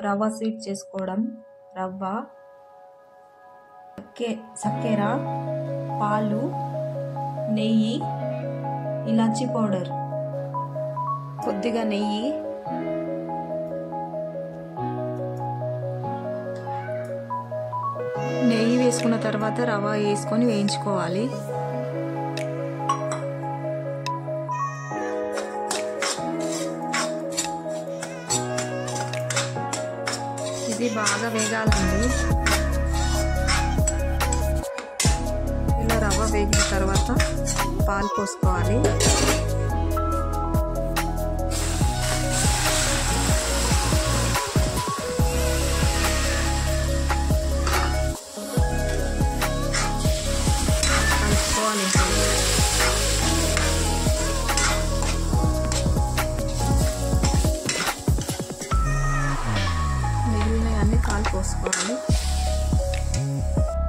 రవ్వ స్వీట్ చేసుకోవడం. రవ్వ, చక్కెర, పాలు, నెయ్యి, ఇలాచీ పౌడర్, కొద్దిగా నెయ్యి, వేసుకున్న తర్వాత రవ్వ వేసుకొని వేయించుకోవాలి. ఇది బాగా వేగాలండి. ఇలా రవ్వ వేగిన తర్వాత పాలు పోసుకోవాలి. మిగిలినవన్నీ పాలు పోసుకోవాలి.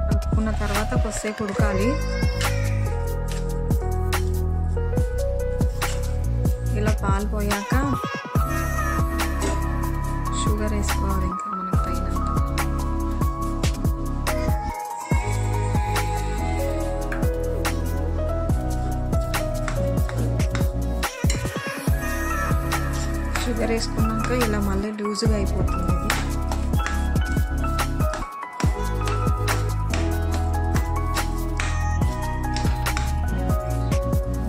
కలుపుకున్న తర్వాత కొద్దిసేపు ఉడకాలి. ఇలా పాలు పోయాక షుగర్ వేసుకోవాలి. ఇంకా మనకు తగినంత. షుగర్ వేసుకున్నాక ఇలా మళ్ళీ లూజుగా అయిపోతుంది.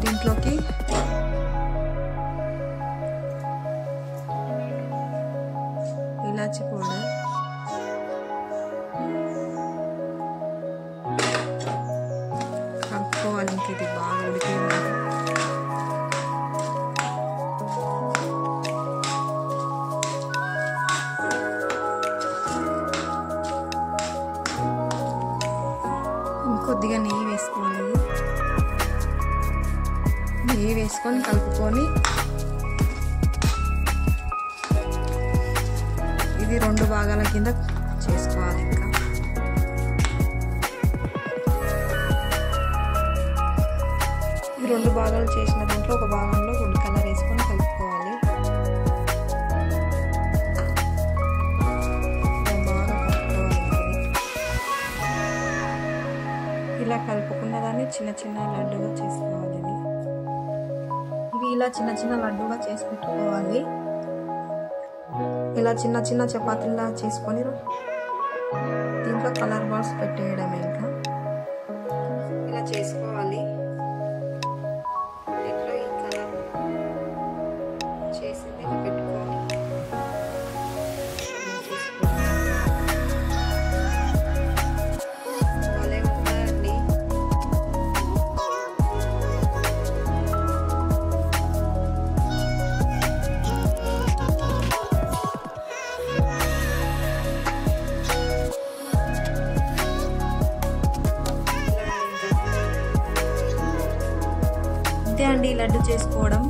దీంట్లోకి ఇలాచీ పౌడర్, కలుపుకోవాలి. ఇంక ఇది బాగా ఉడికేయాలి. కొద్దిగా నెయ్యి వేసుకోవాలి. నెయ్యి వేసుకొని కలుపుకొని ఇది 2 భాగాల కింద చేసుకోవాలి. ఇంకా ఈ 2 భాగాలు చేసిన దాంట్లో ఒక భాగంలో ఫుడ్ కలర్ వేసుకొని కలుపుకోవాలి. ఇలా కలుపుకున్న దాన్ని చిన్న చిన్న లడ్డుగా చేసుకోవాలి. ఇవి ఇలా చిన్న చిన్న లడ్డుగా చేసి పెట్టుకోవాలి. ఇలా చిన్న చిన్న చపాతీలా చేసుకొని దీంట్లో కలర్ బాల్స్ పెట్టేయడమే. ఇంకా ఇలా చేసుకోవాలి. దీంట్లో ఈ కలర్ చేసి పెట్టుకోవాలి. అంతే అండి లడ్డు చేసుకోవడం.